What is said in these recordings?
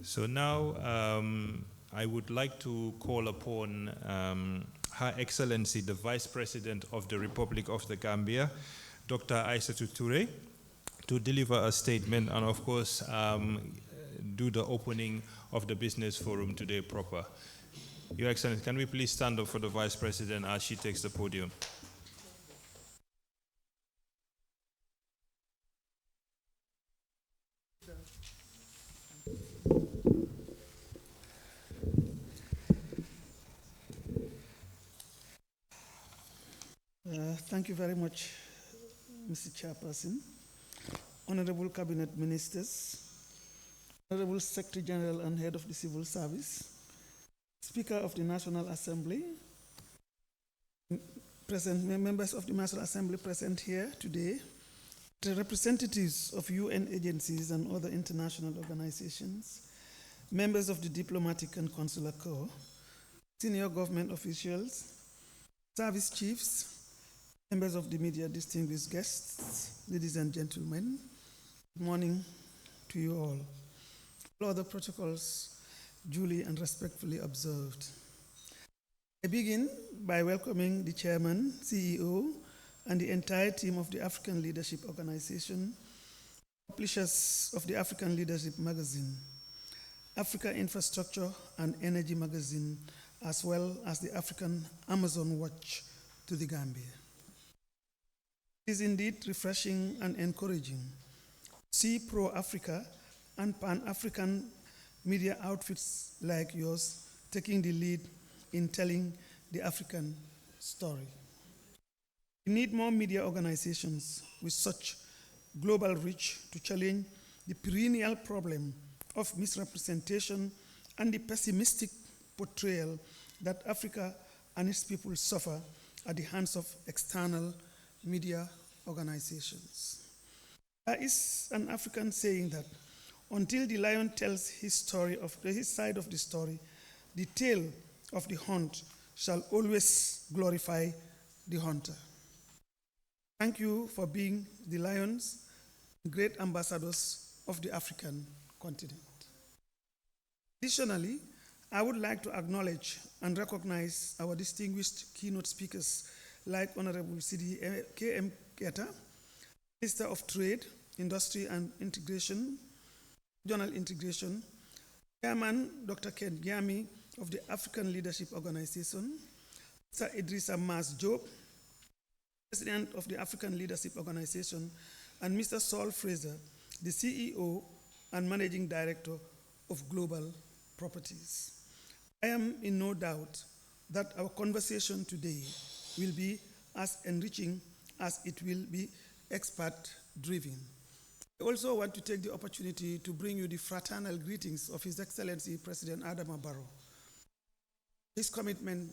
So now I would like to call upon Her Excellency, the Vice President of the Republic of the Gambia, Dr. Aissatou Touré, to deliver a statement and, of course, do the opening of the business forum today proper. Your Excellency, can we please stand up for the Vice President as she takes the podium? Thank you very much, Mr. Chairperson, Honorable Cabinet Ministers, Honorable Secretary General and Head of the Civil Service, Speaker of the National Assembly, members of the National Assembly present here today, the representatives of UN agencies and other international organizations, members of the Diplomatic and Consular Corps, senior government officials, service chiefs, members of the media, distinguished guests, ladies and gentlemen, good morning to you all. All other protocols duly and respectfully observed. I begin by welcoming the Chairman, CEO, and the entire team of the African Leadership Organization, publishers of the African Leadership Magazine, Africa Infrastructure and Energy Magazine, as well as the African Amazon Watch to the Gambia. It is indeed refreshing and encouraging to see pro-Africa and pan-African media outfits like yours taking the lead in telling the African story. We need more media organizations with such global reach to challenge the perennial problem of misrepresentation and the pessimistic portrayal that Africa and its people suffer at the hands of external media organizations. There is an African saying that until the lion tells his side of the story, the tale of the hunt shall always glorify the hunter. Thank you for being the lions, great ambassadors of the African continent. Additionally, I would like to acknowledge and recognize our distinguished keynote speakers like Honorable C.D. K.M. Keta, Minister of Trade, Industry and Integration, Regional Integration, Chairman Dr. Ken Gyami of the African Leadership Organization, Mr. Idrissa Mas Job, President of the African Leadership Organization, and Mr. Saul Fraser, the CEO and Managing Director of Global Properties. I am in no doubt that our conversation today will be as enriching as it will be expert-driven. I also want to take the opportunity to bring you the fraternal greetings of His Excellency President Adama Barrow. His commitment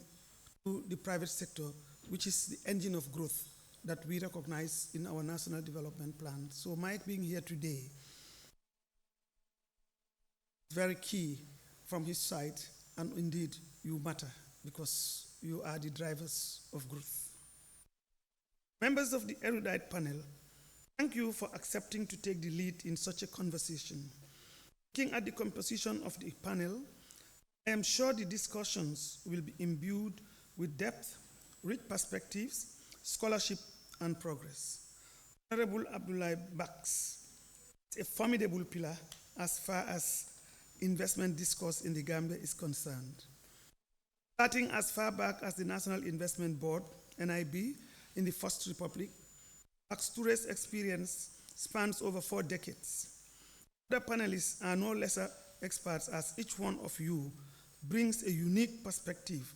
to the private sector, which is the engine of growth that we recognize in our National Development Plan. So my being here today is very key from his side, and indeed you matter because you are the drivers of growth. Members of the erudite panel, thank you for accepting to take the lead in such a conversation. Looking at the composition of the panel, I am sure the discussions will be imbued with depth, rich perspectives, scholarship, and progress. Honorable Abdoulaye Bax is a formidable pillar as far as investment discourse in the Gambia is concerned. Starting as far back as the National Investment Board, NIB, in the First Republic, Bax Touré's experience spans over 4 decades. Other panelists are no lesser experts as each one of you brings a unique perspective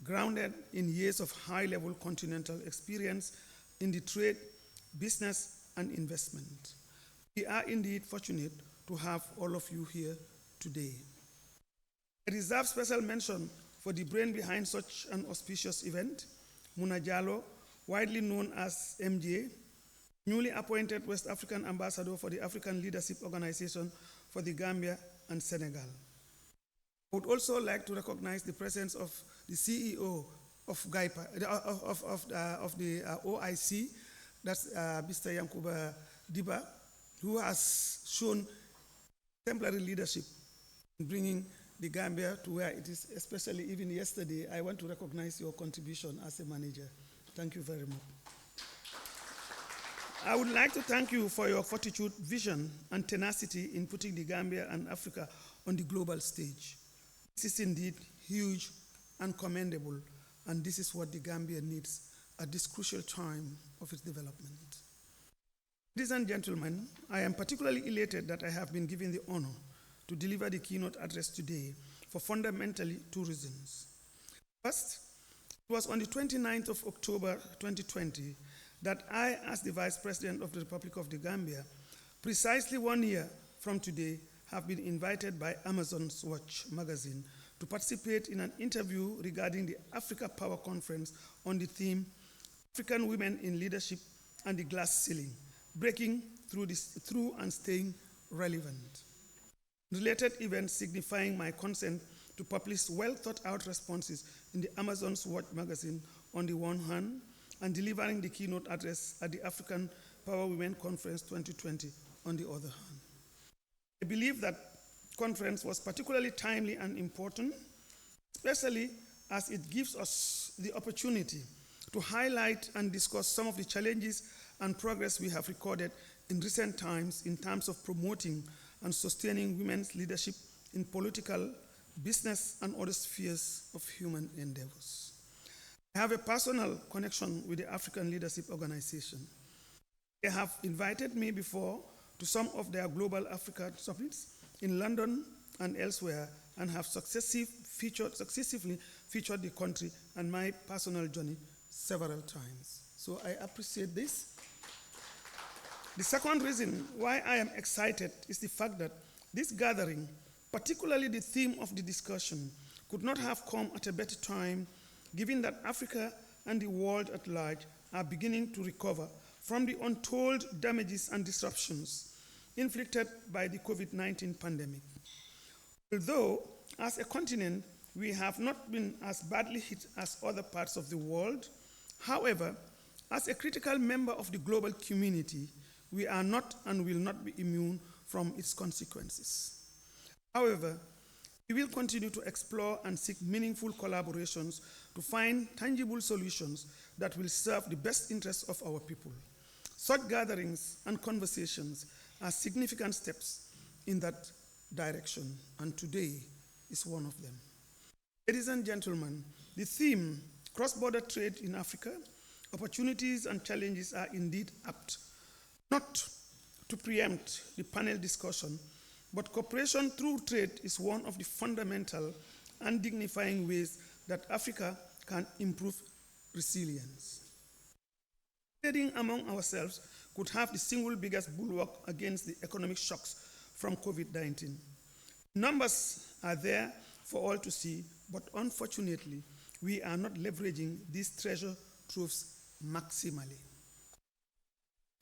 grounded in years of high-level continental experience in the trade, business, and investment. We are indeed fortunate to have all of you here today. I reserve special mention for the brain behind such an auspicious event, Muna Jallow, widely known as MJ, newly appointed West African Ambassador for the African Leadership Organization for the Gambia and Senegal. I would also like to recognize the presence of the CEO of GAIPA, of the OIC, that's Mr. Yankuba Diba, who has shown exemplary leadership bringing the Gambia to where it is, especially even yesterday. I want to recognize your contribution as a manager. Thank you very much. I would like to thank you for your fortitude, vision, and tenacity in putting the Gambia and Africa on the global stage. This is indeed huge and commendable, and this is what the Gambia needs at this crucial time of its development. Ladies and gentlemen, I am particularly elated that I have been given the honor to deliver the keynote address today for fundamentally two reasons. First, it was on the 29th of October 2020 that I, as the Vice President of the Republic of the Gambia, precisely 1 year from today, have been invited by Amazon's Watch magazine to participate in an interview regarding the Africa Power Conference on the theme African Women in Leadership and the Glass Ceiling, breaking through and staying relevant. Related events signifying my consent to publish well-thought-out responses in the Amazon's Watch magazine on the one hand, and delivering the keynote address at the African Power Women Conference 2020 on the other hand. I believe that conference was particularly timely and important, especially as it gives us the opportunity to highlight and discuss some of the challenges and progress we have recorded in recent times in terms of promoting and sustaining women's leadership in political, business, and other spheres of human endeavors. I have a personal connection with the African Leadership Organization. They have invited me before to some of their global Africa summits in London and elsewhere, and have successively featured the country and my personal journey several times. So I appreciate this. The second reason why I am excited is the fact that this gathering, particularly the theme of the discussion, could not have come at a better time, given that Africa and the world at large are beginning to recover from the untold damages and disruptions inflicted by the COVID-19 pandemic. Although, as a continent, we have not been as badly hit as other parts of the world, however, as a critical member of the global community, we are not and will not be immune from its consequences. However, we will continue to explore and seek meaningful collaborations to find tangible solutions that will serve the best interests of our people. Such gatherings and conversations are significant steps in that direction, and today is one of them. Ladies and gentlemen, the theme, cross-border trade in Africa, opportunities and challenges, are indeed apt, not to preempt the panel discussion, but cooperation through trade is one of the fundamental and dignifying ways that Africa can improve resilience. Trading among ourselves could have the single biggest bulwark against the economic shocks from COVID-19. Numbers are there for all to see, but unfortunately, we are not leveraging these treasure troves maximally.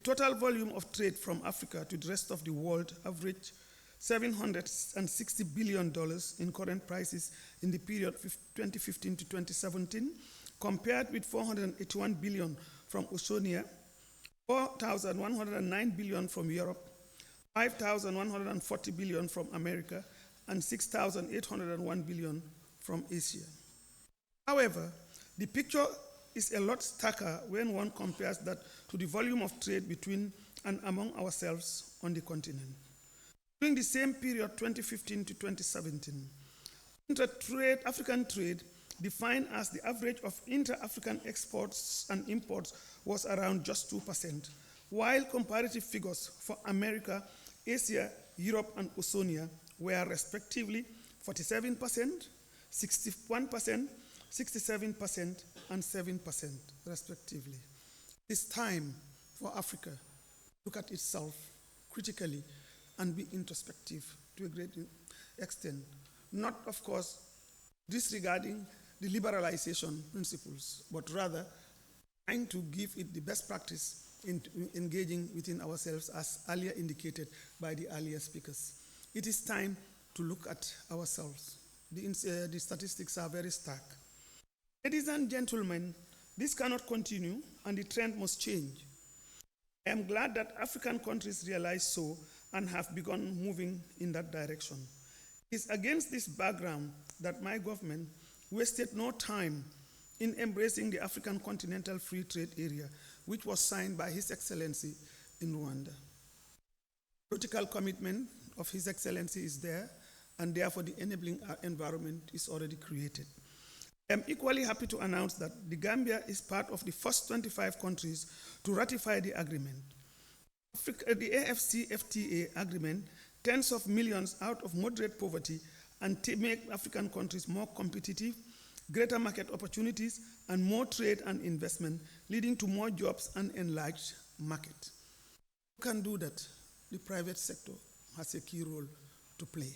Total volume of trade from Africa to the rest of the world averaged $760 billion in current prices in the period 2015 to 2017, compared with $481 billion from Oceania, $4,109 billion from Europe, $5,140 billion from America, and $6,801 billion from Asia. However, the picture is a lot starker when one compares that to the volume of trade between and among ourselves on the continent. During the same period, 2015 to 2017, African trade, defined as the average of inter-African exports and imports, was around just 2%, while comparative figures for America, Asia, Europe, and Oceania were respectively 47%, 61%, 67%, and 7%, respectively. It's time for Africa to look at itself critically and be introspective to a great extent, not, of course, disregarding the liberalization principles, but rather trying to give it the best practice in engaging within ourselves, as earlier indicated by the earlier speakers. It is time to look at ourselves. The statistics are very stark. Ladies and gentlemen, this cannot continue, and the trend must change. I am glad that African countries realize so and have begun moving in that direction. It's against this background that my government wasted no time in embracing the African Continental Free Trade Area, which was signed by His Excellency in Rwanda. Political commitment of His Excellency is there, and therefore the enabling environment is already created. I'm equally happy to announce that the Gambia is part of the first 25 countries to ratify the agreement. The AFCFTA agreement, tens of millions out of moderate poverty, and to make African countries more competitive, greater market opportunities, and more trade and investment, leading to more jobs and enlarged market. Who can do that? The private sector has a key role to play.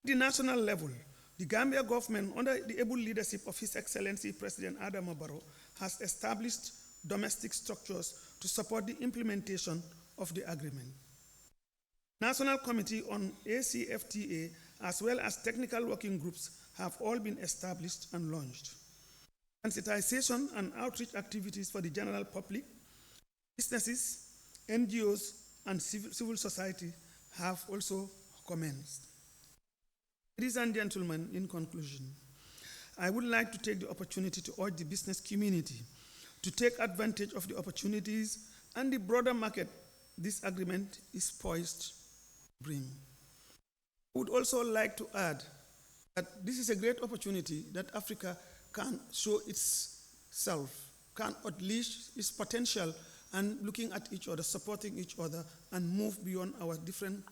At the national level, the Gambia government, under the able leadership of His Excellency President Adama Barrow, has established domestic structures to support the implementation of the agreement. National Committee on ACFTA, as well as technical working groups, have all been established and launched. Sensitization and outreach activities for the general public, businesses, NGOs, and civil society have also commenced. Ladies and gentlemen, in conclusion, I would like to take the opportunity to urge the business community to take advantage of the opportunities and the broader market this agreement is poised to bring. I would also like to add that this is a great opportunity that Africa can show itself, can unleash its potential, and looking at each other, supporting each other, and move beyond our different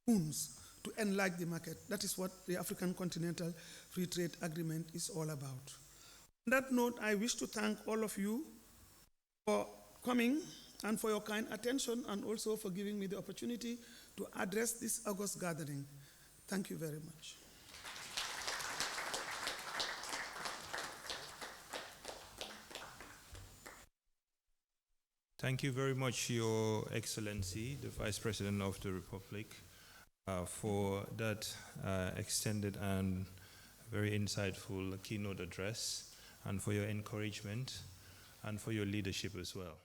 wounds to enlarge the market. That is what the African Continental Free Trade Agreement is all about. On that note, I wish to thank all of you for coming and for your kind attention, and also for giving me the opportunity to address this August gathering. Thank you very much. Thank you very much, Your Excellency, the Vice President of the Republic, for that extended and very insightful keynote address, and for your encouragement and for your leadership as well.